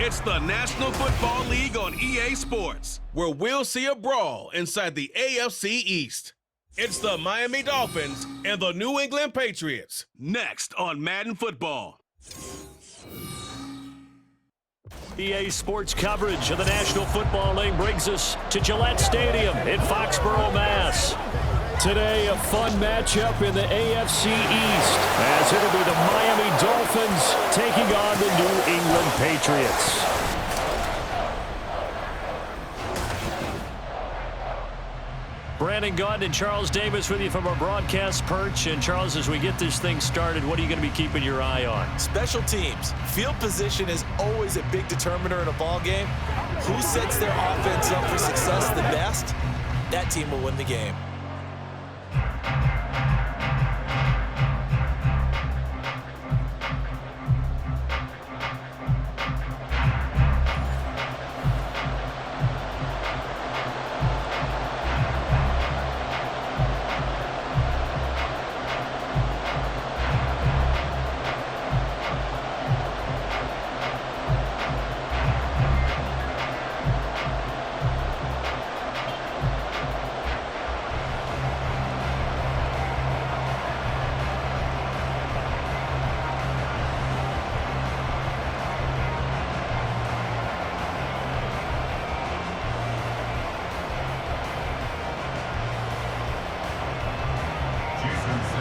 It's the National Football League on EA Sports, where we'll see a brawl inside the AFC East. It's the Miami Dolphins and the New England Patriots, next on Madden Football. EA Sports coverage of the National Football League brings us to Gillette Stadium in Foxborough, Mass. Today, a fun matchup in the AFC East, as it'll be the Miami Dolphins taking on the New England Patriots. Brandon Gaunt and Charles Davis with you from our broadcast perch. And Charles, as we get this thing started, what are you going to be keeping your eye on? Special teams. Field position is always a big determiner in a ball game. Who sets their offense up for success the best, that team will win the game.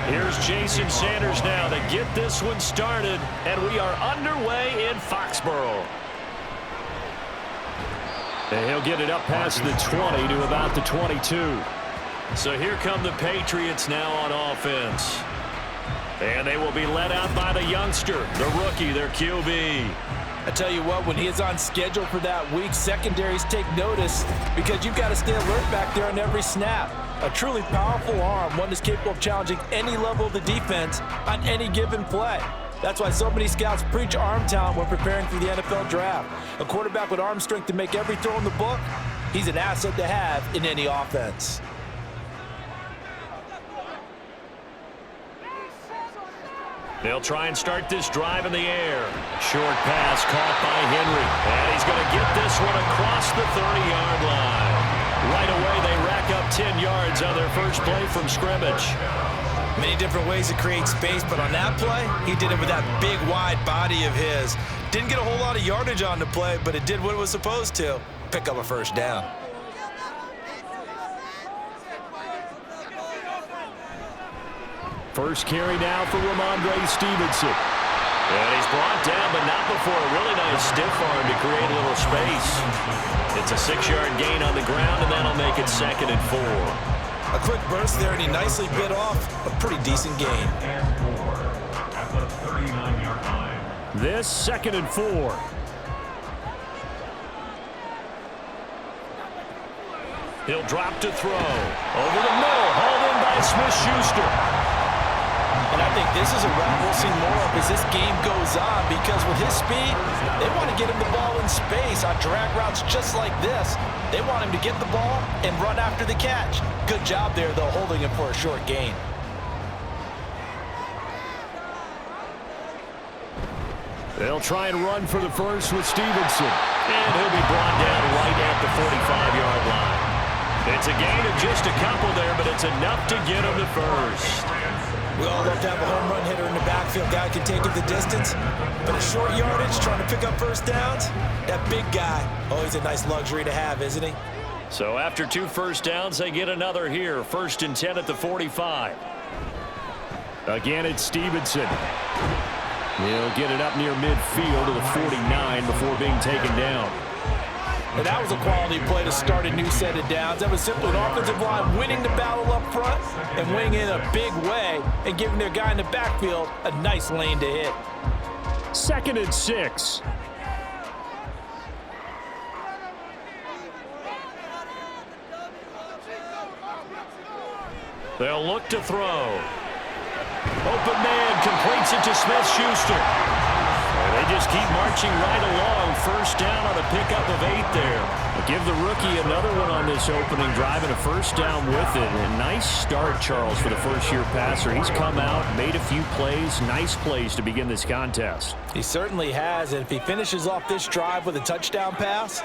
Here's Jason Sanders now to get this one started, and we are underway in Foxborough. And he'll get it up past the 20 to about the 22. So here come the Patriots now on offense. And they will be led out by the youngster, the rookie, their QB. I tell you what, when he is on schedule for that week, secondaries take notice because you've got to stay alert back there on every snap. A truly powerful arm, one that's capable of challenging any level of the defense on any given play. That's why so many scouts preach arm talent when preparing for the NFL draft. A quarterback with arm strength to make every throw in the book, he's an asset to have in any offense. They'll try and start this drive in the air. Short pass caught by Henry. And he's going to get this one across the 30-yard line. Right away, they rack up 10 yards on their first play from scrimmage. Many different ways to create space, but on that play, he did it with that big, wide body of his. Didn't get a whole lot of yardage on the play, but it did what it was supposed to. Pick up a first down. First carry now for Ramondre Stevenson. And he's brought down, but not before a really nice stiff arm to create a little space. It's a 6-yard gain on the ground, and that'll make it 2nd and 4. A quick burst there, and he nicely bit off a pretty decent gain. At the 39-yard line. This 2nd and 4. He'll drop to throw. Over the middle, hauled in by Smith-Schuster. And I think this is a route we'll see more of as this game goes on, because with his speed, they want to get him the ball in space on drag routes just like this. They want him to get the ball and run after the catch. Good job there, though, holding him for a short gain. They'll try and run for the first with Stevenson. And he'll be brought down right at the 45-yard line. It's a gain of just a couple there, but it's enough to get him the first. We all love to have a home run hitter in the backfield. Guy can take it the distance. But a short yardage, trying to pick up first downs, that big guy, always a nice luxury to have, isn't he? So after 2 first downs, they get another here. 1st and 10 at the 45. Again, it's Stevenson. He'll get it up near midfield to the 49 before being taken down. And that was a quality play to start a new set of downs. That was simply an offensive line winning the battle up front and winning in a big way and giving their guy in the backfield a nice lane to hit. 2nd and 6. They'll look to throw. Open man completes it to Smith-Schuster. They just keep marching right along. First down on a pickup of 8 there. Give the rookie another one on this opening drive and a first down with it. A nice start, Charles, for the first-year passer. He's come out, made a few plays, nice plays to begin this contest. He certainly has, and if he finishes off this drive with a touchdown pass,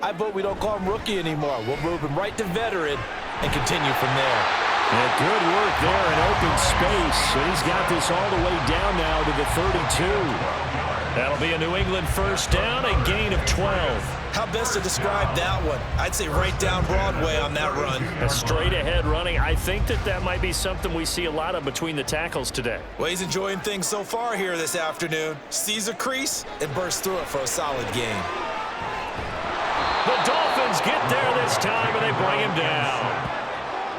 I vote we don't call him rookie anymore. We'll move him right to veteran and continue from there. And good work there in open space. And he's got this all the way down now to the 32. That'll be a New England first down, a gain of 12. How best to describe that one? I'd say right down Broadway on that run. A straight-ahead running. I think that might be something we see a lot of between the tackles today. Well, he's enjoying things so far here this afternoon. Sees a crease and bursts through it for a solid gain. The Dolphins get there this time, and they bring him down.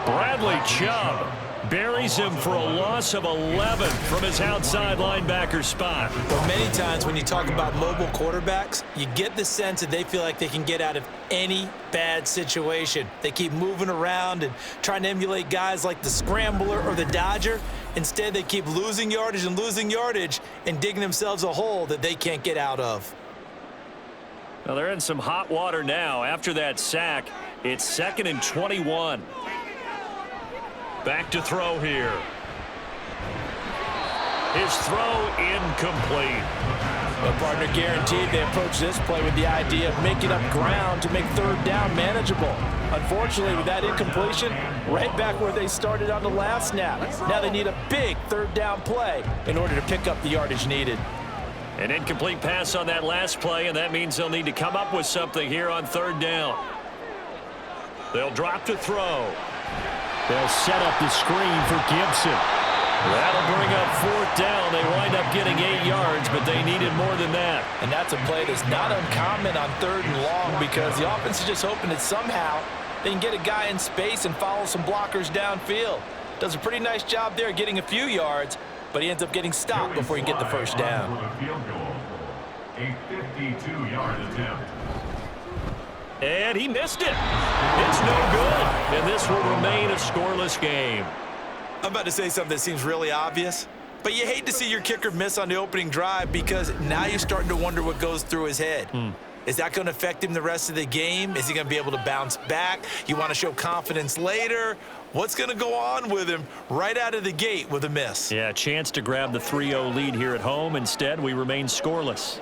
Bradley Chubb buries him for a loss of 11 from his outside linebacker spot. But many times when you talk about mobile quarterbacks, you get the sense that they feel like they can get out of any bad situation. They keep moving around and trying to emulate guys like the Scrambler or the Dodger. Instead, they keep losing yardage and digging themselves a hole that they can't get out of. Well, they're in some hot water now. After that sack, it's 2nd and 21. Back to throw here. His throw incomplete. But partner guaranteed they approach this play with the idea of making up ground to make third down manageable. Unfortunately, with that incompletion, right back where they started on the last snap. Now they need a big third down play in order to pick up the yardage needed. An incomplete pass on that last play, and that means they'll need to come up with something here on third down. They'll drop to throw. They'll set up the screen for Gibson. That'll bring up fourth down. They wind up getting 8 yards, but they needed more than that. And that's a play that's not uncommon on third and long because the offense is just hoping that somehow they can get a guy in space and follow some blockers downfield. Does a pretty nice job there getting a few yards, but he ends up getting stopped before he can get the first down. A 52-yard attempt. And he missed it. It's no good. And this will remain a scoreless game. I'm about to say something that seems really obvious, but you hate to see your kicker miss on the opening drive because now you're starting to wonder what goes through his head. Is that going to affect him the rest of the game? Is he going to be able to bounce back? You want to show confidence later? What's going to go on with him right out of the gate with a miss? Yeah, a chance to grab the 3-0 lead here at home. Instead, we remain scoreless.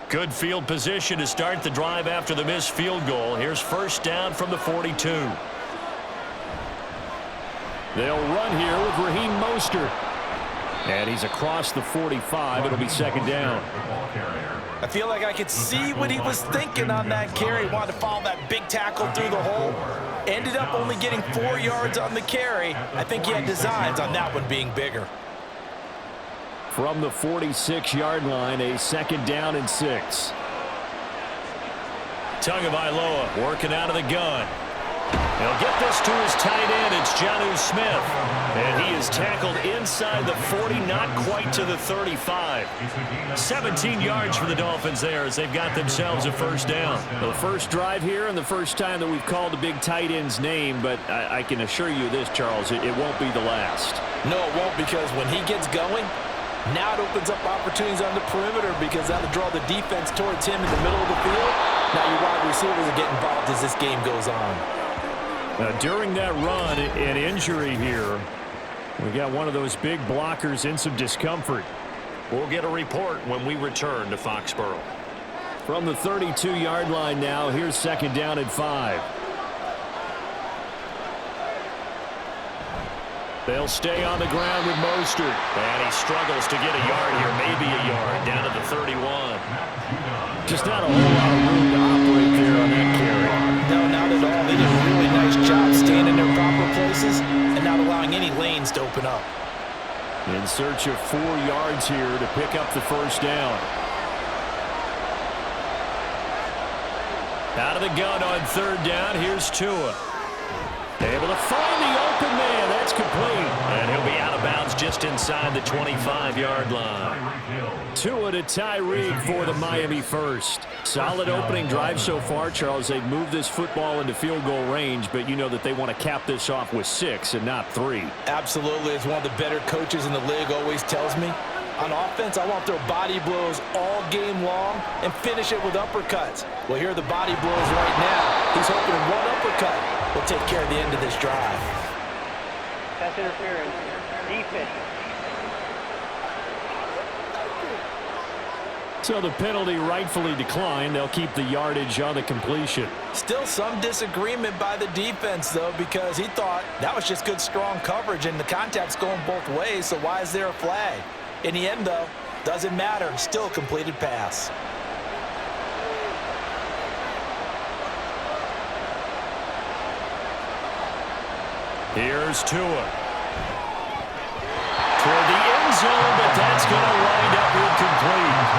Good field position to start the drive after the missed field goal. Here's first down from the 42. They'll run here with Raheem Mostert. And he's across the 45. It'll be second down. I feel like I could see what he was thinking on that carry. Wanted to follow that big tackle through the hole. Ended up only getting 4 yards on the carry. I think he had designs on that one being bigger. From the 46-yard line, a second down and 6. Tagovailoa working out of the gun. He'll get this to his tight end. It's Jonnu Smith. And he is tackled inside the 40, not quite to the 35. 17 yards for the Dolphins there as they've got themselves a first down. The first drive here and the first time that we've called a big tight end's name, but I can assure you this, Charles, it won't be the last. No, it won't, because when he gets going, now it opens up opportunities on the perimeter because that'll draw the defense towards him in the middle of the field. Now your wide receivers will get involved as this game goes on. During that run, an injury here. We got one of those big blockers in some discomfort. We'll get a report when we return to Foxborough. From the 32-yard line now, here's second down and 5. They'll stay on the ground with Mostert. And he struggles to get a yard here, maybe a yard, down to the 31. Just not a whole lot of room to operate there on that carry. No, not at all. They did a really nice job staying in their proper places and not allowing any lanes to open up. In search of 4 yards here to pick up the first down. Out of the gun on third down, here's Tua. Able to find the open man. That's complete. And he'll be out of bounds just just inside the 25-yard line. Tua to Tyreek for the Miami first. Solid opening drive so far, Charles. They've moved this football into field goal range, but you know that they want to cap this off with 6 and not 3. Absolutely. As one of the better coaches in the league always tells me, on offense, I want their body blows all game long and finish it with uppercuts. Well, here are the body blows right now. He's hoping one uppercut will take care of the end of this drive. Pass interference. Defense. So the penalty rightfully declined. They'll keep the yardage on the completion. Still some disagreement by the defense, though, because he thought that was just good, strong coverage, and the contact's going both ways, so why is there a flag? In the end, though, doesn't matter. Still a completed pass. Here's Tua. Toward the end zone, but that's going to wind up incomplete.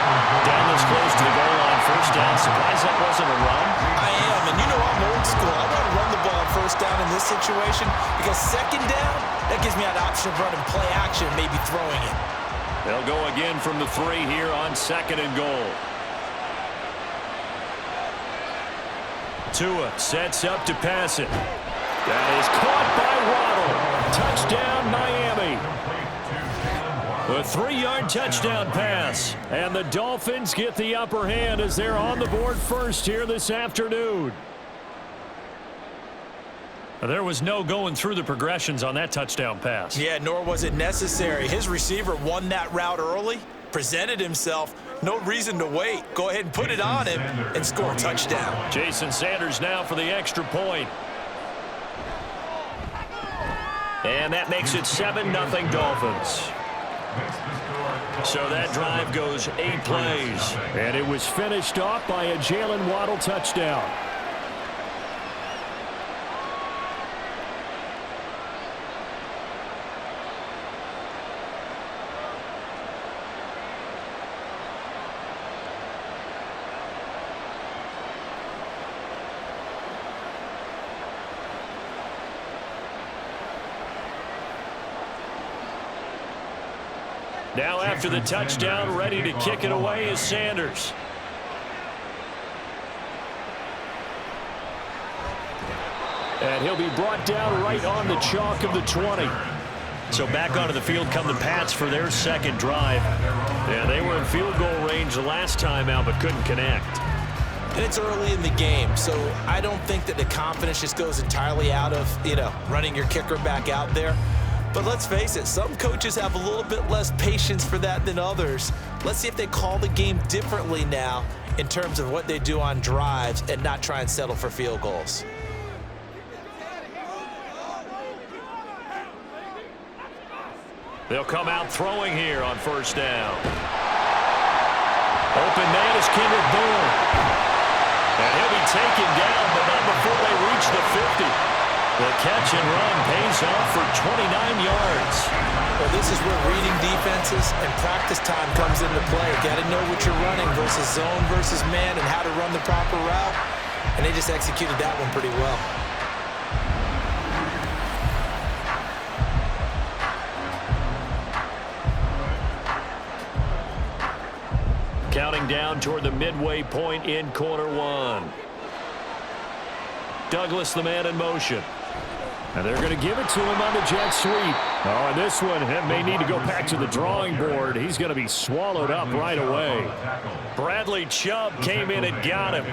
Down this close to the goal line, first down. Surprised that wasn't a run? I am, and you know I'm old school. I want to run the ball on first down in this situation because second down, that gives me an option of running play action, maybe throwing it. They'll go again from the 3 here on 2nd and goal. Tua sets up to pass it. That is caught by Waddle. Touchdown, Miami. A 3-yard touchdown pass. And the Dolphins get the upper hand as they're on the board first here this afternoon. There was no going through the progressions on that touchdown pass. Yeah, nor was it necessary. His receiver won that route early, presented himself. No reason to wait. Go ahead and put it on him and score a touchdown. Jason Sanders now for the extra point. And that makes it 7-0 Dolphins. So that drive goes 8 plays. And it was finished off by a Jalen Waddle touchdown. Now after the touchdown, ready to kick it away is Sanders. And he'll be brought down right on the chalk of the 20. So back onto the field come the Pats for their second drive. Yeah, they were in field goal range the last time out, but couldn't connect. And it's early in the game, so I don't think that the confidence just goes entirely out of, running your kicker back out there. But let's face it, some coaches have a little bit less patience for that than others. Let's see if they call the game differently now in terms of what they do on drives and not try and settle for field goals. They'll come out throwing here on first down. Open man is Kendrick Bourne. And he'll be taken down, but not before they reach the 50. The catch and run pays off for 29 yards. Well, this is where reading defenses and practice time comes into play. Got to know what you're running versus zone versus man and how to run the proper route. And they just executed that one pretty well. Counting down toward the midway point in quarter 1. Douglas, the man in motion. And they're going to give it to him on the jet sweep. Oh, and this one may need to go back to the drawing board. He's going to be swallowed up right away. Bradley Chubb came in and got him.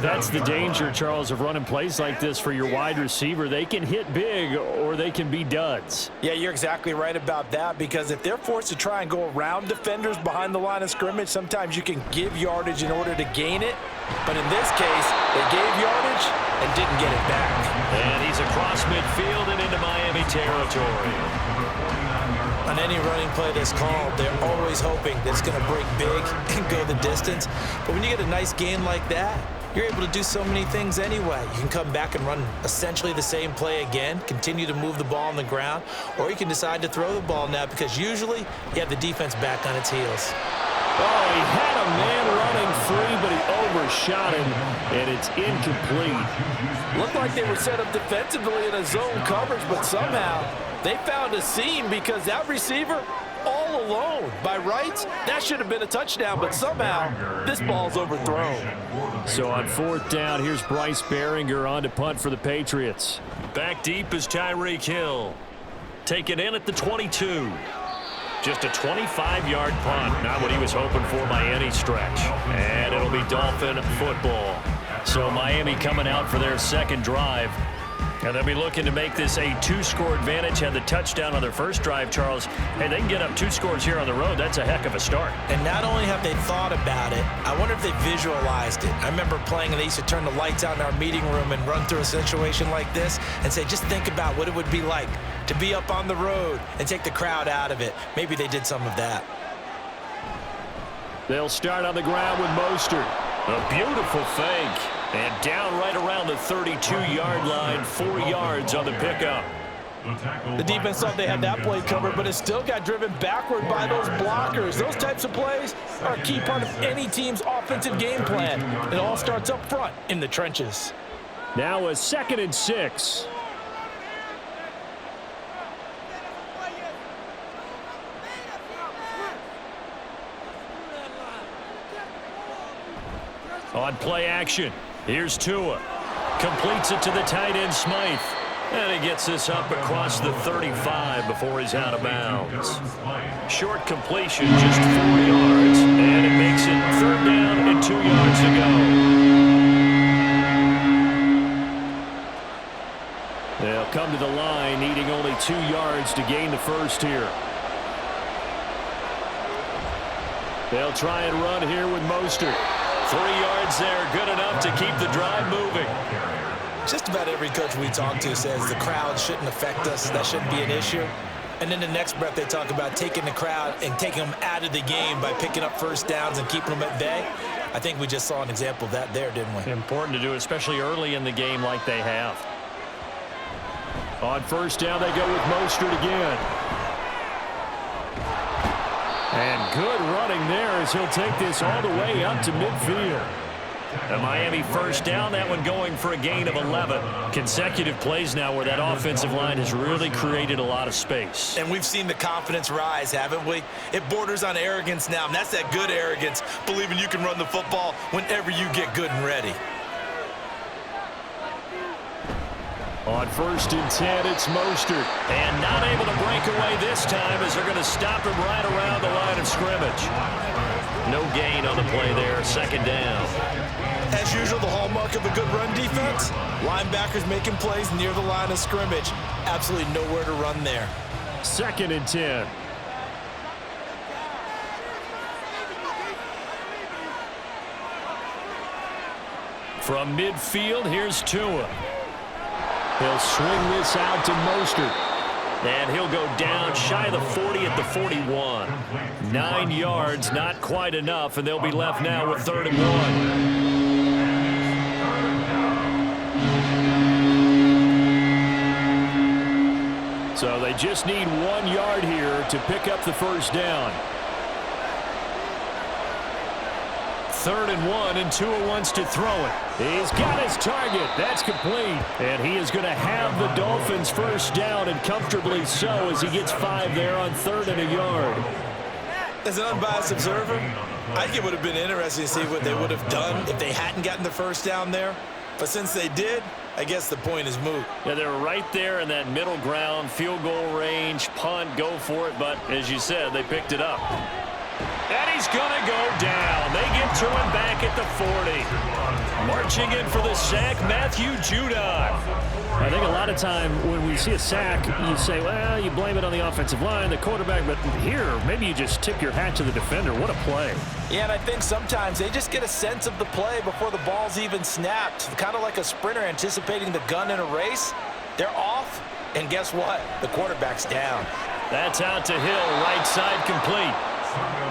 That's the danger, Charles, of running plays like this for your wide receiver. They can hit big or they can be duds. Yeah, you're exactly right about that, because if they're forced to try and go around defenders behind the line of scrimmage, sometimes you can give yardage in order to gain it. But in this case, they gave yardage and didn't get it back. And he's across midfield and into Miami territory. On any running play that's called, they're always hoping that it's going to break big and go the distance. But when you get a nice gain like that, you're able to do so many things anyway. You can come back and run essentially the same play again, continue to move the ball on the ground, or you can decide to throw the ball now because usually you have the defense back on its heels. Oh, he had a man running free, but he overshot him, and it's incomplete. Looked like they were set up defensively in a zone coverage, but somehow they found a seam because that receiver all alone. By rights, that should have been a touchdown, but somehow this ball's overthrown. So on 4th down, here's Bryce Behringer on to punt for the Patriots. Back deep is Tyreek Hill. Taken in at the 22. Just a 25-yard punt. Not what he was hoping for by any stretch. And it'll be Dolphin football. So Miami coming out for their second drive. And they'll be looking to make this a 2-score advantage. Had the touchdown on their first drive, Charles. Hey, they can get up 2 scores here on the road. That's a heck of a start. And not only have they thought about it, I wonder if they visualized it. I remember playing and they used to turn the lights out in our meeting room and run through a situation like this and say, just think about what it would be like to be up on the road and take the crowd out of it. Maybe they did some of that. They'll start on the ground with Mostert. A beautiful fake. And down right around the 32-yard line, 4 yards on the pickup. The defense thought they had that play covered, but it still got driven backward by those blockers. Those types of plays are a key part of any team's offensive game plan. It all starts up front in the trenches. Now a 2nd and 6. On play action, here's Tua. Completes it to the tight end, Smythe. And he gets this up across the 35 before he's out of bounds. Short completion, just 4 yards. And it makes it 3rd down and 2 yards to go. They'll come to the line, needing only 2 yards to gain the first here. They'll try and run here with Mostert. 3 yards there, good enough to keep the drive moving. Just about every coach we talk to says the crowd shouldn't affect us. That shouldn't be an issue. And in the next breath, they talk about taking the crowd and taking them out of the game by picking up first downs and keeping them at bay. I think we just saw an example of that there, didn't we? Important to do, especially early in the game like they have. On 1st down, they go with Mostert again. And good running there as he'll take this all the way up to midfield. The Miami 1st down, that one going for a gain of 11. Consecutive plays now where that offensive line has really created a lot of space. And we've seen the confidence rise, haven't we? It borders on arrogance now, and that's that good arrogance, believing you can run the football whenever you get good and ready. On 1st and 10, it's Mostert. And not able to break away this time as they're going to stop him right around the line of scrimmage. No gain on the play there, 2nd down. As usual, the hallmark of a good run defense, linebackers making plays near the line of scrimmage. Absolutely nowhere to run there. 2nd and 10. From midfield, here's Tua. He'll swing this out to Mostert. And he'll go down shy of the 40 at the 41. 9 yards, not quite enough, and they'll be left now with 3rd and 1. So they just need 1 yard here to pick up the 1st down. 3rd and 1, and Tua wants to throw it. He's got his target. That's complete. And he is going to have the Dolphins 1st down, and comfortably so, as he gets 5 there on 3rd and a yard. As an unbiased observer, I think it would have been interesting to see what they would have done if they hadn't gotten the 1st down there. But since they did, I guess the point is moot. Yeah, they were right there in that middle ground, field goal range, punt, go for it. But as you said, they picked it up. And he's going to go down. They get to him back at the 40. Marching in for the sack, Matthew Judon. I think a lot of time when we see a sack, you say, well, you blame it on the offensive line, the quarterback, but here, maybe you just tip your hat to the defender. What a play. Yeah, and I think sometimes they just get a sense of the play before the ball's even snapped. Kind of like a sprinter anticipating the gun in a race. They're off, and guess what? The quarterback's down. That's out to Hill, right side complete.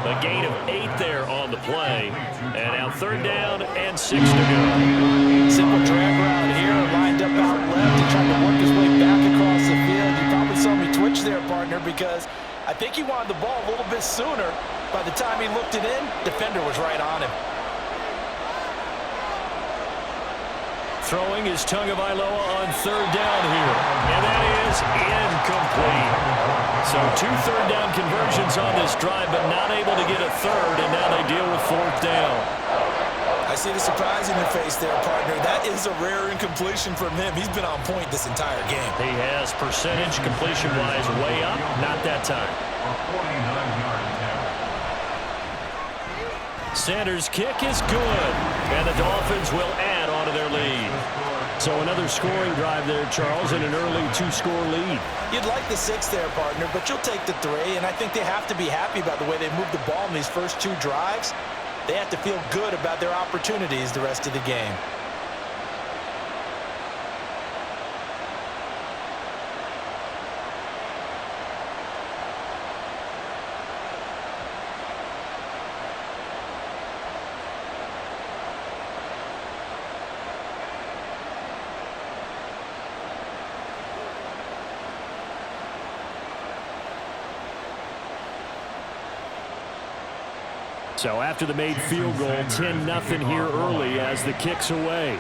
A gain of 8 there on the play. And now 3rd down and 6 to go. Simple drag route here, lined up out left and trying to work his way back across the field. You probably saw me twitch there, partner, because I think he wanted the ball a little bit sooner, By the time he looked it in, defender was right on him. Throwing is Tagovailoa on third down here. And that is incomplete. So 2 third-down conversions on this drive, but not able to get a third, and now they deal with fourth down. I see the surprise in your face there, partner. That is a rare incompletion from him. He's been on point this entire game. He has percentage completion-wise way up, not that time. A 49-yard attempt. Sanders' kick is good, and the Dolphins will add on to their lead. So another scoring drive there, Charles, and an early 2-score lead. You'd like the 6 there, partner, but you'll take the 3, and I think they have to be happy about the way they moved the ball in these first 2 drives. They have to feel good about their opportunities the rest of the game. So after the made field goal, 10-0 here early as the kick's away.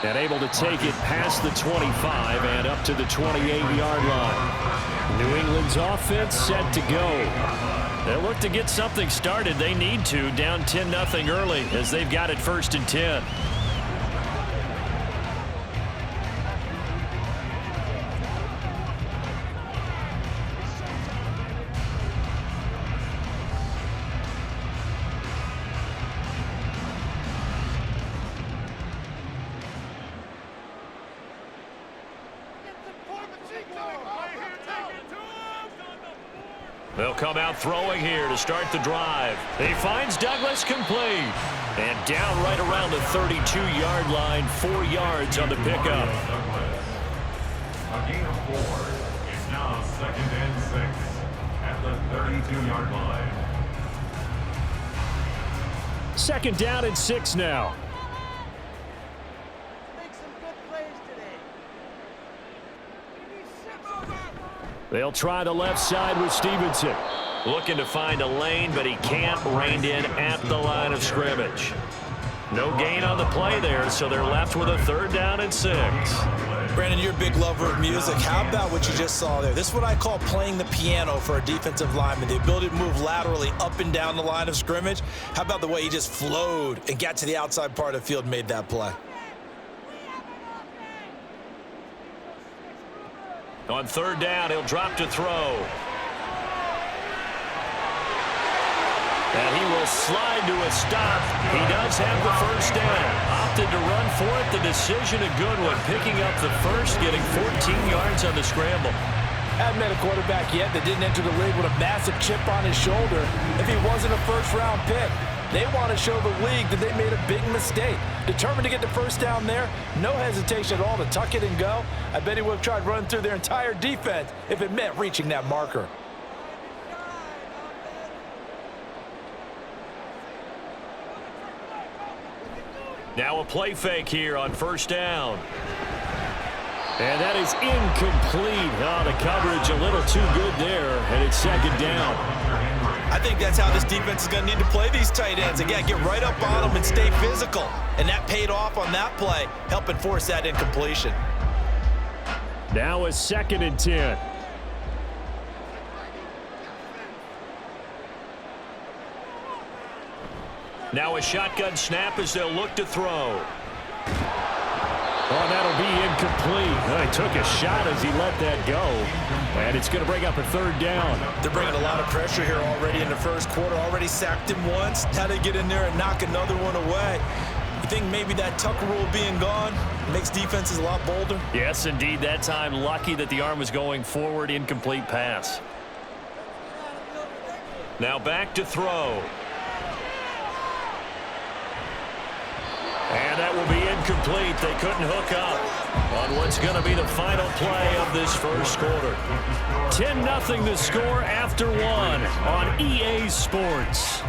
And able to take it past the 25 and up to the 28-yard line. New England's offense set to go. They'll look to get something started. They need to, down 10-0 early as they've got it 1st and 10. They'll come out throwing here to start the drive. He finds Douglas complete. And down right around the 32-yard line, 4 yards on the pickup. A gain of 4. It's now 2nd and 6 at the 32-yard line. 2nd down and 6 now. Make some good plays today. They'll try the left side with Stevenson. Looking to find a lane, but he can't. Reined in at the line of scrimmage. No gain on the play there, so they're left with a 3rd down and 6. Brandon, you're a big lover of music. How about what you just saw there? This is what I call playing the piano for a defensive lineman. The ability to move laterally up and down the line of scrimmage. How about the way he just flowed and got to the outside part of the field and made that play? On 3rd down, he'll drop to throw. And he will slide to a stop. He does have the 1st down. Opted to run for it. The decision a good one. Picking up the 1st, getting 14 yards on the scramble. Haven't met a quarterback yet that didn't enter the league with a massive chip on his shoulder if he wasn't a 1st-round pick. They want to show the league that they made a big mistake. Determined to get the 1st down there, no hesitation at all to tuck it and go. I bet he would have tried running through their entire defense if it meant reaching that marker. Now a play fake here on 1st down. And that is incomplete. Oh, the coverage a little too good there, and it's 2nd down. I think that's how this defense is going to need to play these tight ends. Again, get right up on them and stay physical. And that paid off on that play, helping force that incompletion. Now a 2nd and 10. Now a shotgun snap as they'll look to throw. Oh, that'll be incomplete. He took a shot as he let that go. And it's going to bring up a 3rd down. They're bringing a lot of pressure here already in the 1st quarter. Already sacked him once. How to get in there and knock another one away. You think maybe that Tucker rule being gone makes defenses a lot bolder? Yes, indeed. That time, lucky that the arm was going forward. Incomplete pass. Now back to throw. And that will be incomplete. They couldn't hook up on what's going to be the final play of this 1st quarter. 10-0 the score after 1 on EA Sports.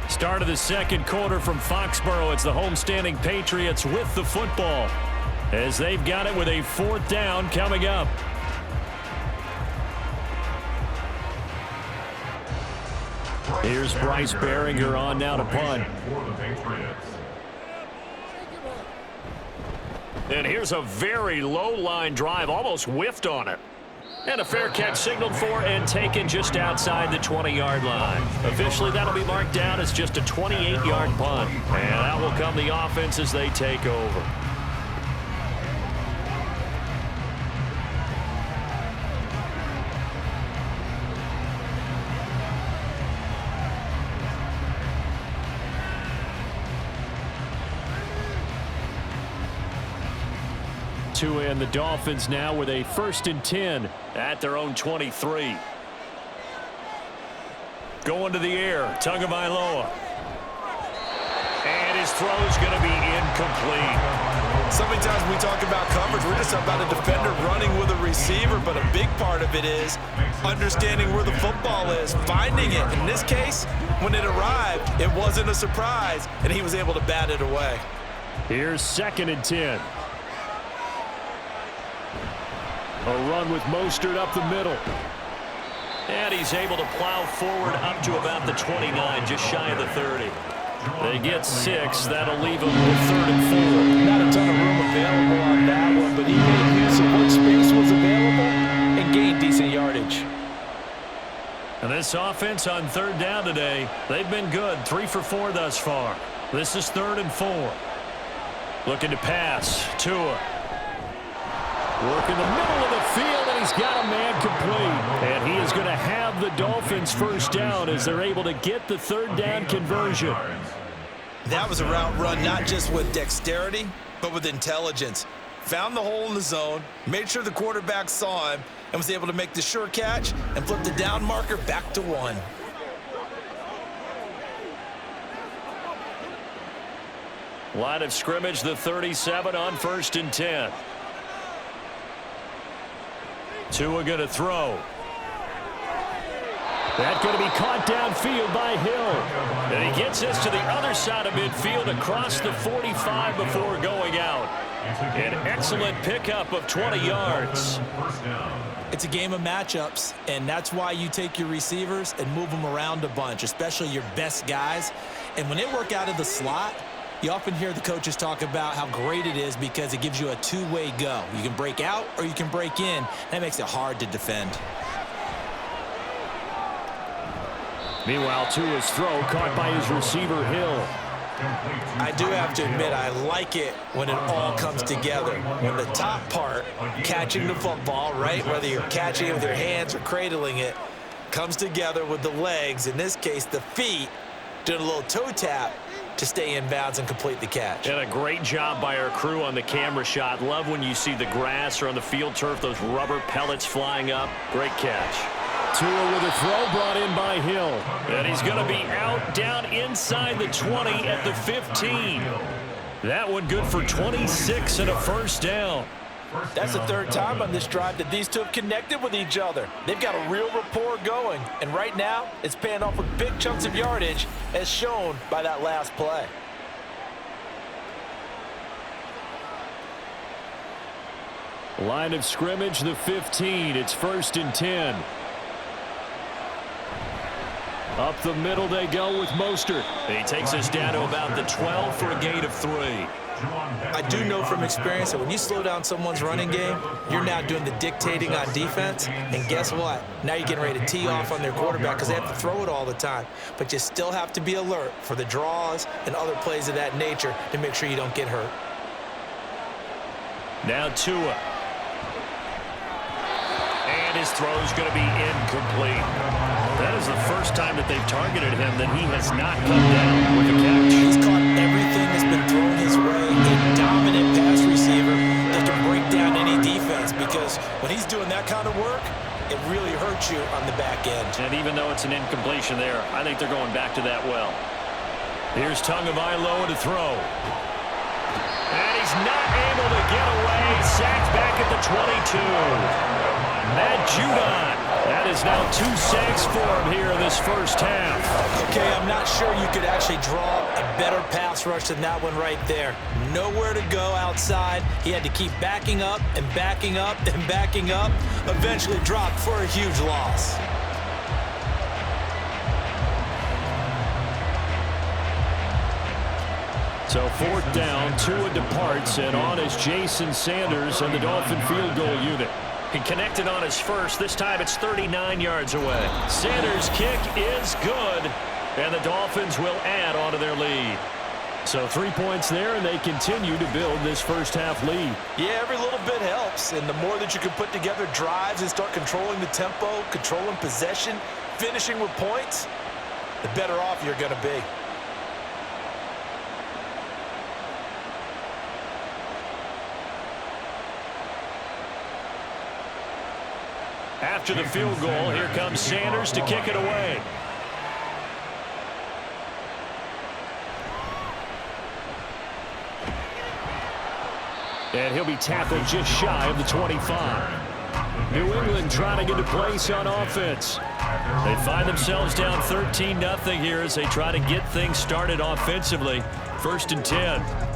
Start of the 2nd quarter from Foxborough. It's the homestanding Patriots with the football. as they've got it with a 4th down coming up. Here's Bryce Behringer on now to punt. And here's a very low line drive, almost whiffed on it. And a fair catch signaled for and taken just outside the 20-yard line. Officially, that'll be marked down as just a 28-yard punt. And out will come the offense as they take over. Tua and the Dolphins now with a 1st and 10 at their own 23. Going to the air, Tagovailoa. And his throw's going to be incomplete. So many times when we talk about coverage, we're just about a defender running with a receiver, but a big part of it is understanding where the football is, finding it. In this case, when it arrived, it wasn't a surprise, and he was able to bat it away. Here's 2nd and 10. A run with Mostert up the middle. And he's able to plow forward up to about the 29, just shy of the 30. They get 6. That'll leave them with 3rd and 4. Not a ton of room available on that one, but he made use of what space was available and gained decent yardage. And this offense on 3rd down today, they've been good. 3 for 4 thus far. This is 3rd and 4. Looking to pass. Tua. Work in the middle of the field, and he's got a man complete. And he is going to have the Dolphins 1st down as they're able to get the 3rd down conversion. That was a route run not just with dexterity, but with intelligence. Found the hole in the zone, made sure the quarterback saw him, and was able to make the sure catch and flip the down marker back to 1. Line of scrimmage, the 37 on 1st and 10. Tua going to throw. That's going to be caught downfield by Hill. And he gets this to the other side of midfield across the 45 before going out. An excellent pickup of 20 yards. It's a game of matchups, and that's why you take your receivers and move them around a bunch, especially your best guys. And when they work out of the slot, you often hear the coaches talk about how great it is because it gives you a two-way go. You can break out or you can break in. That makes it hard to defend. Meanwhile, Tua's throw caught by his receiver, Hill. I do have to admit, I like it when it all comes together. When the top part, catching the football, right, whether you're catching it with your hands or cradling it, comes together with the legs, in this case the feet, doing a little toe tap to stay in bounds and complete the catch. And a great job by our crew on the camera shot. Love when you see the grass or on the field turf, those rubber pellets flying up. Great catch. Tua with a throw brought in by Hill. And he's going to be out down inside the 20 at the 15. That one good for 26 and a first down. That's the third time on this drive that these two have connected with each other. They've got a real rapport going. And right now, it's paying off with big chunks of yardage as shown by that last play. Line of scrimmage, the 15. It's 1st and 10. Up the middle they go with Mostert. He takes us down to about the 12 for a gain of 3. I do know from experience that when you slow down someone's running game, you're now doing the dictating on defense. And guess what? Now you're getting ready to tee off on their quarterback because they have to throw it all the time. But you still have to be alert for the draws and other plays of that nature to make sure you don't get hurt. Now Tua. And his throw's going to be incomplete. That is the first time that they've targeted him that he has not come down with a catch. He's caught everything that's been thrown his way. A dominant pass receiver that can break down any defense because when he's doing that kind of work, it really hurts you on the back end. And even though it's an incompletion there, I think they're going back to that well. Here's Tagovailoa to throw. And he's not able to get away. Sacked back at the 22. Matt Judon. That is now 2 sacks for him here in this first half. Okay, I'm not sure you could actually draw a better pass rush than that one right there. Nowhere to go outside. He had to keep backing up and backing up and backing up. Eventually dropped for a huge loss. So 4th down, Tua departs, and on is Jason Sanders and the Dolphin field goal unit. He connected on his first. This time it's 39 yards away. Sanders' kick is good, and the Dolphins will add on to their lead. So 3 points there, and they continue to build this first half lead. Yeah, every little bit helps, and the more that you can put together drives and start controlling the tempo, controlling possession, finishing with points, the better off you're going to be. After the field goal, here comes Sanders to kick it away. And he'll be tackled just shy of the 25. New England trying to get a place on offense. They find themselves down 13-0 here as they try to get things started offensively. 1st and 10.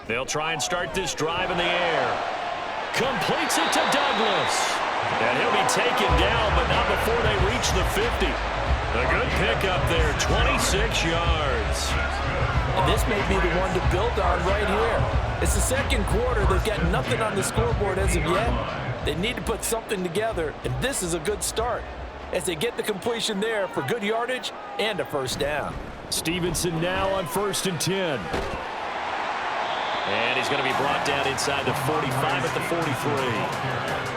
They'll try and start this drive in the air. Completes it to Douglas. And he'll be taken down, but not before they reach the 50. A good pickup there, 26 yards. And this may be the one to build on right here. It's the second quarter. They've got nothing on the scoreboard as of yet. They need to put something together, and this is a good start as they get the completion there for good yardage and a 1st down. Stevenson now on 1st and 10. And he's going to be brought down inside the 45 at the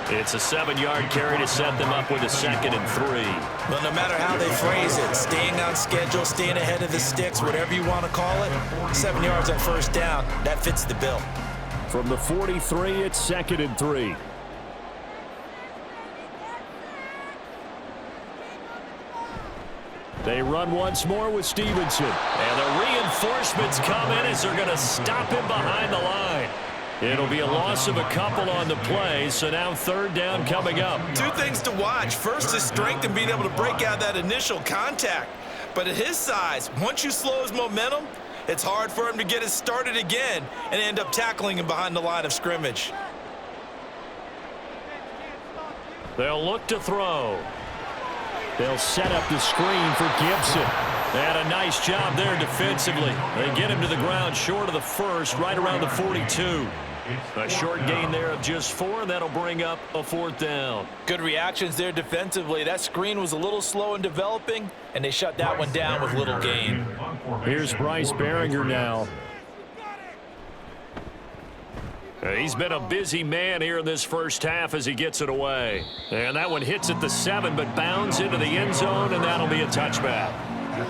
43. It's a 7-yard carry to set them up with a 2nd and 3. Well, no matter how they phrase it, staying on schedule, staying ahead of the sticks, whatever you want to call it, 7 yards on 1st down, that fits the bill. From the 43, it's 2nd and 3. They run once more with Stevenson. And the reinforcements come in as they're going to stop him behind the line. It'll be a loss of a couple on the play, so now 3rd down coming up. 2 things to watch. First, his strength and being able to break out that initial contact. But at his size, once you slow his momentum, it's hard for him to get it started again and end up tackling him behind the line of scrimmage. They'll look to throw. They'll set up the screen for Gibson. They had a nice job there defensively. They get him to the ground short of the 1st, right around the 42. A short gain there of just 4, and that'll bring up a 4th down. Good reactions there defensively. That screen was a little slow in developing, and they shut that one down with little gain. Here's Bryce Behringer now. He's been a busy man here in this first half as he gets it away. And that one hits at the 7, but bounds into the end zone, and that'll be a touchback.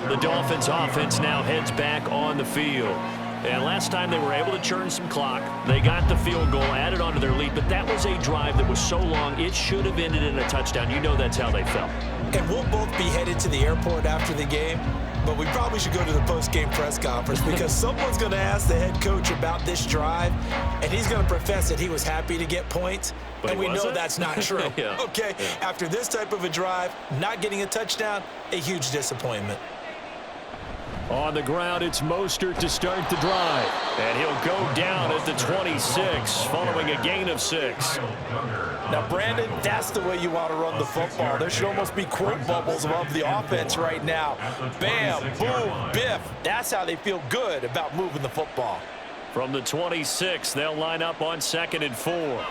The Dolphins offense now heads back on the field. And last time they were able to churn some clock. They got the field goal, added onto their lead, but that was a drive that was so long it should have ended in a touchdown. You know that's how they felt. And we'll both be headed to the airport after the game, but we probably should go to the post-game press conference because someone's going to ask the head coach about this drive, and he's going to profess that he was happy to get points, but and we know that's not true. Yeah. Okay, yeah. After this type of a drive, not getting a touchdown, a huge disappointment. On the ground, it's Mostert to start the drive. And he'll go down at the 26, following a gain of 6. Now, Brandon, that's the way you want to run the football. There should almost be quote bubbles above the offense right now. Bam, boom, biff. That's how they feel good about moving the football. From the 26, they'll line up on 2nd and 4.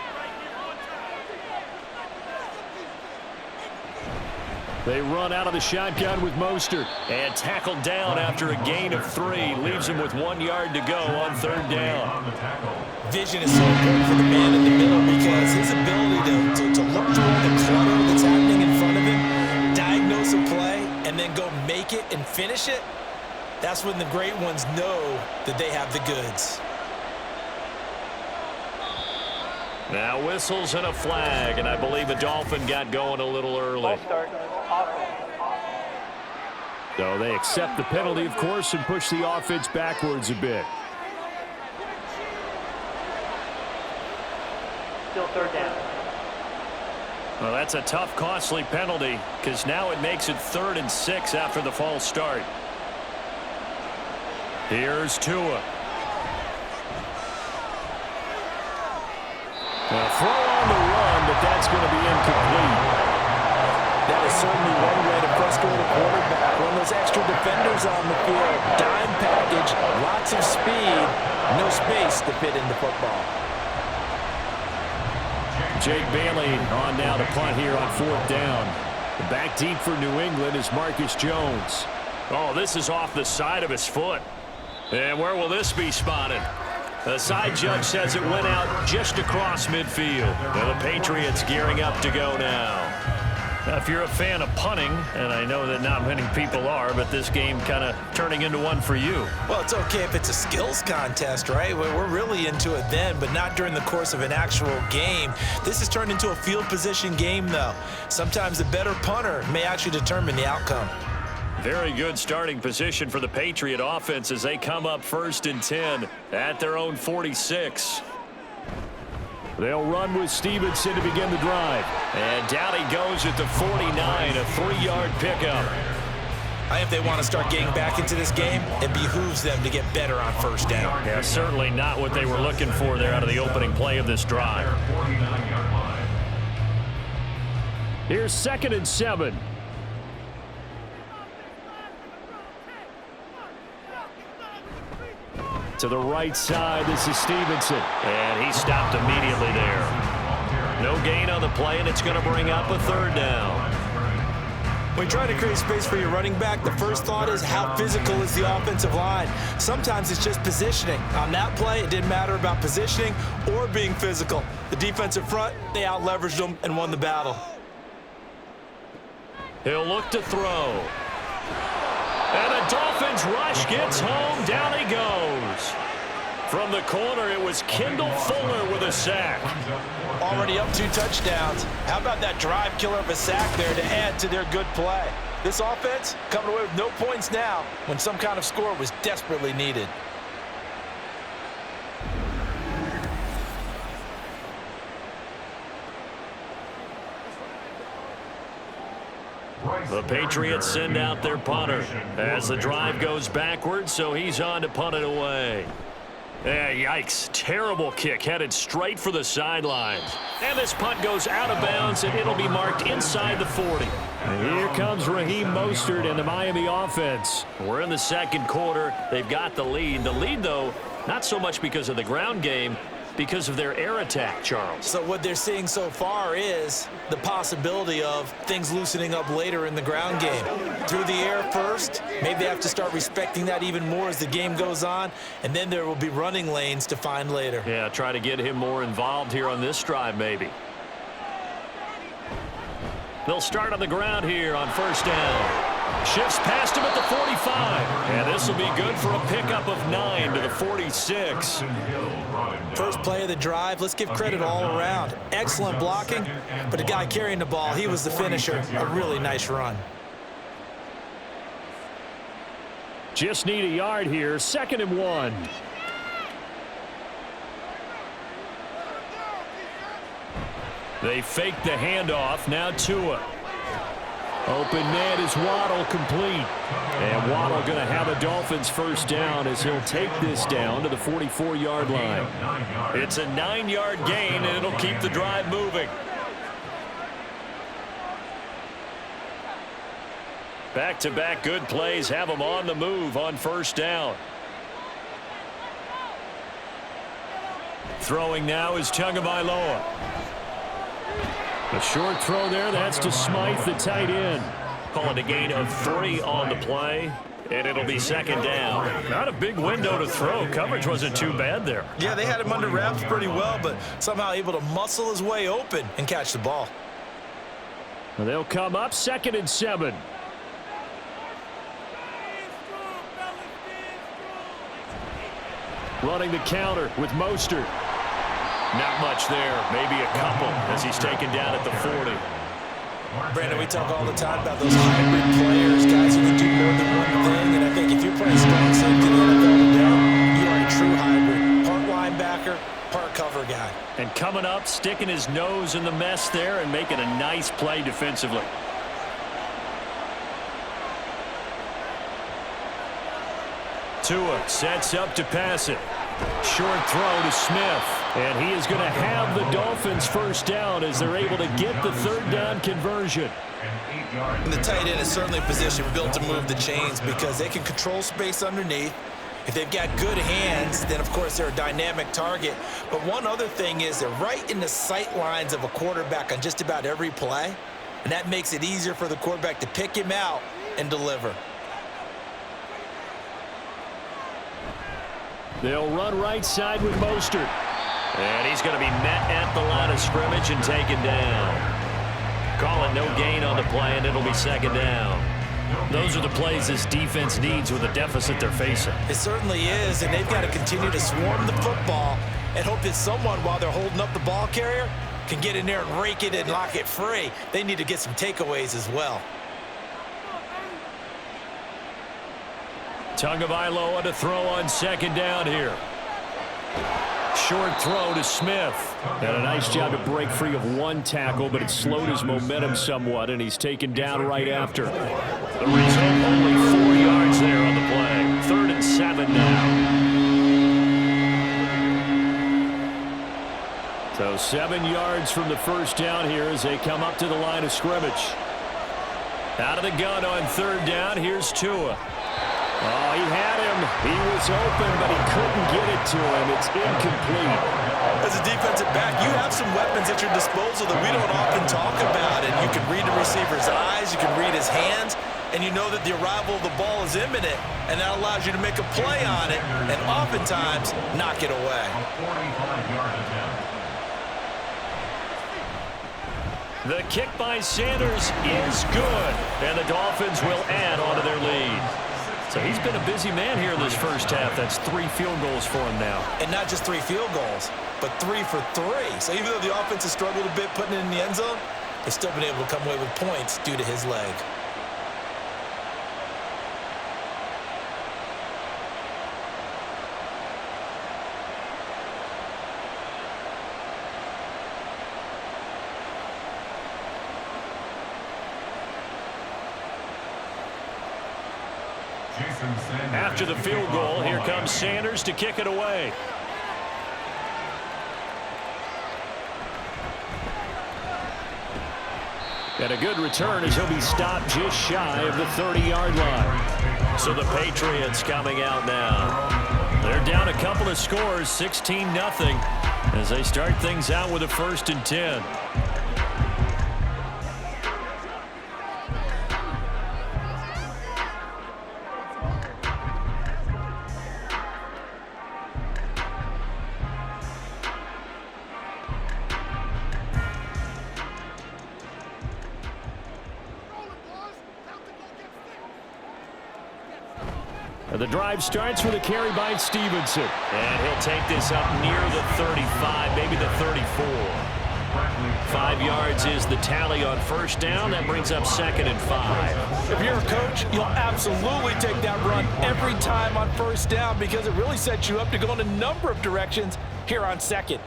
They run out of the shotgun with Mostert. And tackled down after a gain of 3. Leaves him with 1 yard to go on 3rd down. Vision is so important for the man in the middle because his ability to look through all the clutter that's happening in front of him, diagnose a play, and then go make it and finish it, that's when the great ones know that they have the goods. Now whistles and a flag, and I believe a Dolphin got going a little early. So they accept the penalty, of course, and push the offense backwards a bit. Still third down. Well, that's a tough, costly penalty because now it makes it 3rd and 6 after the false start. Here's Tua. A throw on the run, but that's going to be incomplete. That is certainly one way to frustrate a quarterback. When those extra defenders on the field, dime package, lots of speed, no space to fit into football. Jake Bailey on now to punt here on 4th down. Back deep for New England is Marcus Jones. Oh, this is off the side of his foot. And where will this be spotted? The side judge says it went out just across midfield. Now the Patriots gearing up to go now. Now, if you're a fan of punting, and I know that not many people are, but this game kind of turning into one for you. Well, it's okay if it's a skills contest, right? We're really into it then, but not during the course of an actual game. This has turned into a field position game, though. Sometimes the better punter may actually determine the outcome. Very good starting position for the Patriot offense as they come up 1st and 10 at their own 46. They'll run with Stevenson to begin the drive. And down he goes at the 49, a 3-yard pickup. I think if they want to start getting back into this game, it behooves them to get better on 1st down. Yeah, certainly not what they were looking for there out of the opening play of this drive. Here's 2nd and 7. To the right side, this is Stevenson. And he stopped immediately there. No gain on the play, and it's going to bring up a 3rd down. When you try to create space for your running back, the first thought is how physical is the offensive line. Sometimes it's just positioning. On that play, it didn't matter about positioning or being physical. The defensive front, they out-leveraged them and won the battle. He'll look to throw. And the Dolphins rush gets home. Down he goes. From the corner, it was Kendall Fuller with a sack. Already up 2 touchdowns. How about that drive killer of a sack there to add to their good play? This offense coming away with no points now when some kind of score was desperately needed. The Patriots send out their punter as the drive goes backwards, so he's on to punt it away. Yeah, yikes. Terrible kick headed straight for the sidelines. And this punt goes out of bounds, and it'll be marked inside the 40. And here comes Raheem Mostert and the Miami offense. We're in the 2nd quarter. They've got the lead. The lead, though, not so much because of the ground game, because of their air attack, Charles. So what they're seeing so far is the possibility of things loosening up later in the ground game. Through the air first, maybe they have to start respecting that even more as the game goes on, and then there will be running lanes to find later. Yeah, try to get him more involved here on this drive, maybe. They'll start on the ground here on 1st down. Shifts past him at the 45. And this will be good for a pickup of 9 to the 46. First play of the drive, let's give credit all around. Excellent blocking, but the guy carrying the ball, he was the finisher. A really nice run. Just need a yard here. 2nd and 1. They fake the handoff. Now Tua. Open man is Waddle, complete. And Waddle going to have a Dolphins 1st down as he'll take this down to the 44-yard line. It's a 9-yard gain, and it'll keep the drive moving. Back-to-back good plays have them on the move on 1st down. Throwing now is Tagovailoa. A short throw there. That's to Smythe, the tight end. Call it a gain of 3 on the play, and it'll be 2nd down. Not a big window to throw. Coverage wasn't too bad there. Yeah, they had him under wraps pretty well, but somehow able to muscle his way open and catch the ball. They'll come up 2nd and 7. Running the counter with Mostert. Not much there, maybe a couple as he's taken down at the 40. Brandon, we talk all the time about those hybrid players, guys who can do more than one thing, and I think if you're playing strong safety in the NFL today, you are a true hybrid. Part linebacker, part cover guy. And coming up, sticking his nose in the mess there and making a nice play defensively. Tua sets up to pass it. Short throw to Smith. And he is going to have the Dolphins first down as they're able to get the third down conversion. And the tight end is certainly a position built to move the chains because they can control space underneath. If they've got good hands, then, of course, they're a dynamic target. But one other thing is they're right in the sight lines of a quarterback on just about every play. And that makes it easier for the quarterback to pick him out and deliver. They'll run right side with Mostert. And he's going to be met at the line of scrimmage and taken down. Call it no gain on the play, and it'll be second down. Those are the plays this defense needs with the deficit they're facing. It certainly is, and they've got to continue to swarm the football and hope that someone, while they're holding up the ball carrier, can get in there and rake it and lock it free. They need to get some takeaways as well. Tagovailoa to throw on second down here. Short throw to Smith. And a nice job to break free of one tackle, but it slowed his momentum somewhat, and he's taken down right after. The result, only 4 yards there on the play. 3rd and 7 now. So 7 yards from the first down here as they come up to the line of scrimmage. Out of the gun on 3rd down, here's Tua. Oh, he had him. He was open, but he couldn't get it to him. It's incomplete. As a defensive back, you have some weapons at your disposal that we don't often talk about. And you can read the receiver's eyes, you can read his hands, and you know that the arrival of the ball is imminent, and that allows you to make a play on it and oftentimes knock it away. The kick by Sanders is good, and the Dolphins will add on to their lead. So he's been a busy man here in this first half. That's 3 field goals for him now. And not just 3 field goals, but 3 for 3. So even though the offense has struggled a bit putting it in the end zone, they've still been able to come away with points due to his leg. After the field goal, here comes Sanders to kick it away. And a good return as he'll be stopped just shy of the 30-yard line. So the Patriots coming out now. They're down a couple of scores, 16-0, as they start things out with a 1st and 10. The drive starts with a carry by Stevenson. And he'll take this up near the 35, maybe the 34. 5 yards is the tally on first down. That brings up 2nd and 5. If you're a coach, you'll absolutely take that run every time on first down because it really sets you up to go in a number of directions here on 2nd.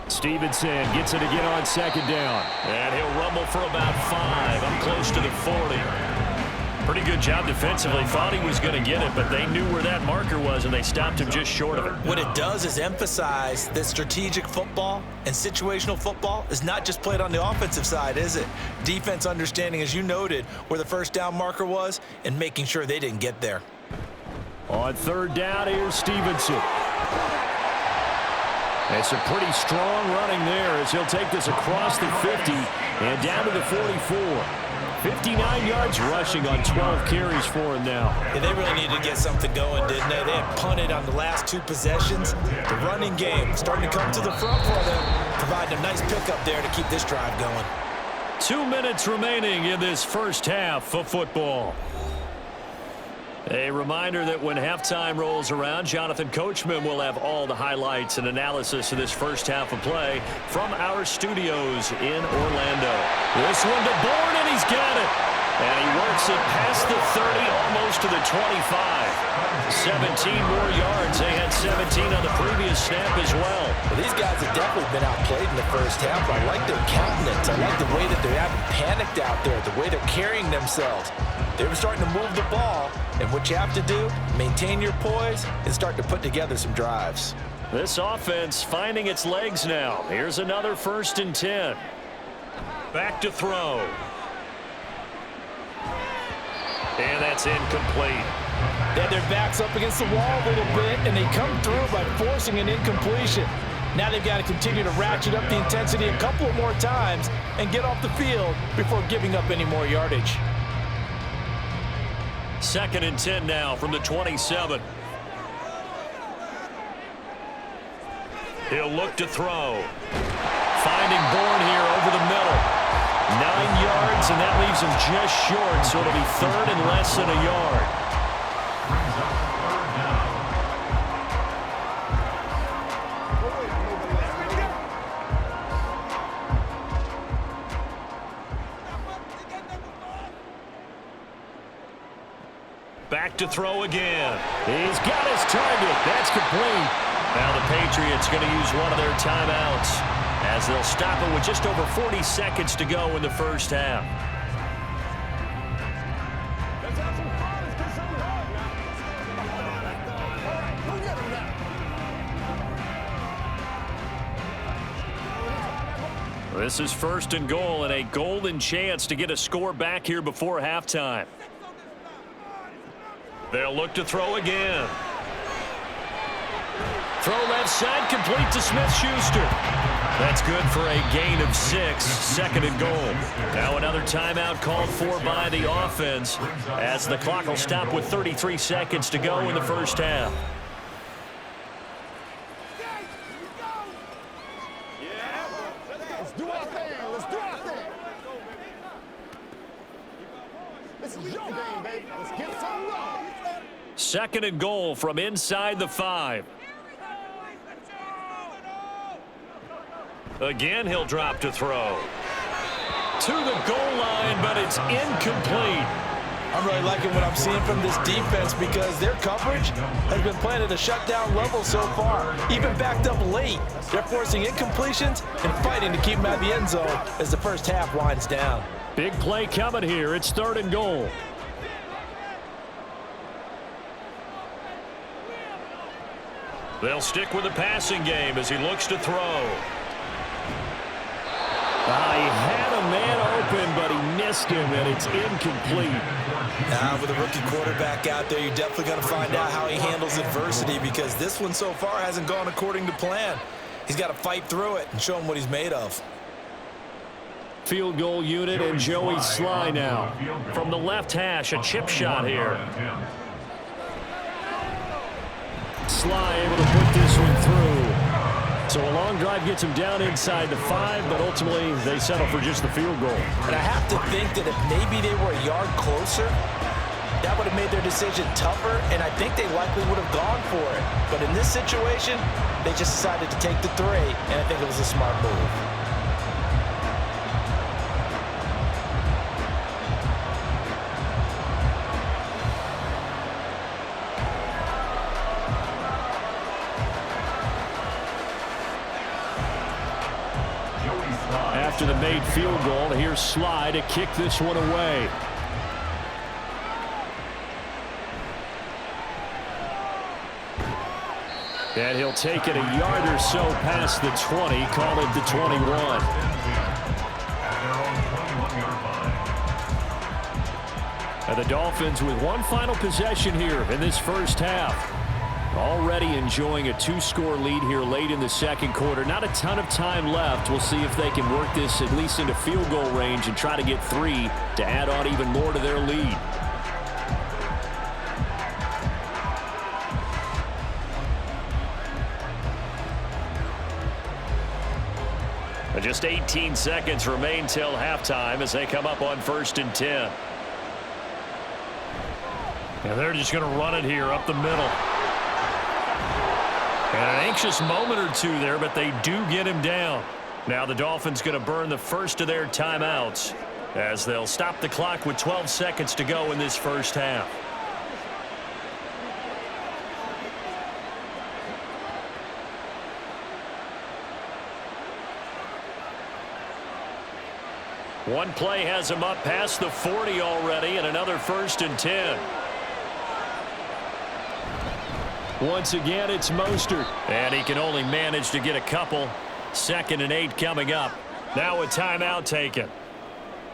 Stevenson gets it again on 2nd down. And he'll rumble for about 5. I'm close to the 40. Pretty good job defensively. Thought he was going to get it, but they knew where that marker was, and they stopped him just short of it. What it does is emphasize that strategic football and situational football is not just played on the offensive side, is it? Defense understanding, as you noted, where the first down marker was and making sure they didn't get there. On 3rd down, here's Stevenson. It's a pretty strong running there as he'll take this across the 50 and down to the 44. 59 yards rushing on 12 carries for him now. Yeah, they really needed to get something going, didn't they? They had punted on the last 2 possessions. The running game starting to come to the front for them, providing a nice pickup there to keep this drive going. 2 minutes remaining in this first half of football. A reminder that when halftime rolls around, Jonathan Coachman will have all the highlights and analysis of this first half of play from our studios in Orlando. This one to Bourne, and he's got it. And he works it past the 30, almost to the 25. 17 more yards. They had 17 on the previous snap as well. Well, these guys have definitely been outplayed in the first half. I like their countenance. I like the way that they haven't panicked out there, the way they're carrying themselves. They were starting to move the ball, and what you have to do, maintain your poise and start to put together some drives. This offense finding its legs now. Here's another 1st and 10. Back to throw. And that's incomplete. They had their backs up against the wall a little bit, and they come through by forcing an incompletion. Now they've got to continue to ratchet up the intensity a couple more times and get off the field before giving up any more yardage. 2nd and 10 now from the 27. He'll look to throw. Finding Bourne here over the middle. 9 yards, and that leaves him just short, so it'll be 3rd and less than a yard. Back to throw again. He's got his target. That's complete. Now the Patriots going to use one of their timeouts as they'll stop it with just over 40 seconds to go in the first half. This is 1st and goal and a golden chance to get a score back here before halftime. They'll look to throw again. Throw left side, complete to Smith-Schuster. That's good for a gain of 6, 2nd and goal. Now another timeout called for by the offense as the clock will stop with 33 seconds to go in the first half. Let's do our thing. Let's do our thing. This is your game, baby. Let's get something going. 2nd and goal from inside the 5. Again, he'll drop to throw. To the goal line, but it's incomplete. I'm really liking what I'm seeing from this defense because their coverage has been playing at a shutdown level so far. Even backed up late, they're forcing incompletions and fighting to keep them out of the end zone as the first half winds down. Big play coming here. It's 3rd and goal. They'll stick with the passing game as he looks to throw. He had a man open, but he missed him, and it's incomplete. Now, with a rookie quarterback out there, you're definitely going to find out how he handles adversity because this one so far hasn't gone according to plan. He's got to fight through it and show him what he's made of. Field goal unit and Joey Sly now. From the left hash, a chip shot here. Sly able to put this one through. So a long drive gets him down inside the 5, but ultimately they settle for just the field goal. And I have to think that if maybe they were a yard closer, that would have made their decision tougher, and I think they likely would have gone for it. But in this situation, they just decided to take the 3, and I think it was a smart move. After the made field goal, here's Sly to kick this one away. And he'll take it a yard or so past the 20, call it the 21. And the Dolphins with one final possession here in this first half. Already enjoying a 2-score lead here late in the second quarter. Not a ton of time left. We'll see if they can work this at least into field goal range and try to get 3 to add on even more to their lead. Just 18 seconds remain till halftime as they come up on 1st and 10. And they're just going to run it here up the middle. And an anxious moment or two there, but they do get him down. Now the Dolphins going to burn the first of their timeouts as they'll stop the clock with 12 seconds to go in this first half. One play has him up past the 40 already, and another 1st and 10. Once again, it's Mostert. And he can only manage to get a couple. 2nd and 8 coming up. Now a timeout taken.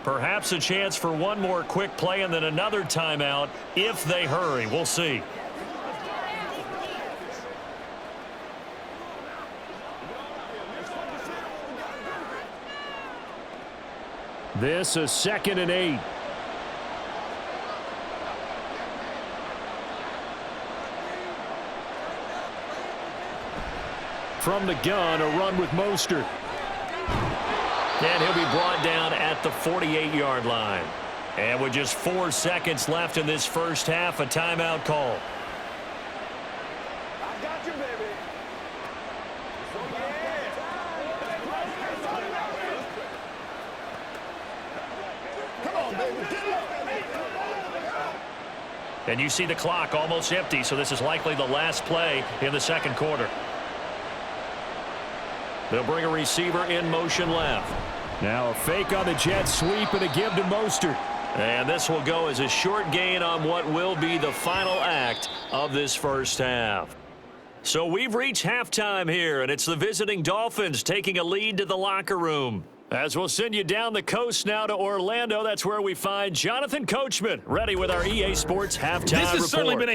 Perhaps a chance for one more quick play and then another timeout if they hurry. We'll see. This is 2nd and 8. From the gun, a run with Mostert. And he'll be brought down at the 48-yard line. And with just 4 seconds left in this first half, a timeout call. I got you, baby. Come on, baby. Get up. And you see the clock almost empty, so this is likely the last play in the second quarter. They'll bring a receiver in motion left. Now a fake on the jet sweep and a give to Mostert. And this will go as a short gain on what will be the final act of this first half. So we've reached halftime here, and it's the visiting Dolphins taking a lead to the locker room. As we'll send you down the coast now to Orlando, that's where we find Jonathan Coachman ready with our EA Sports halftime report. This has certainly been a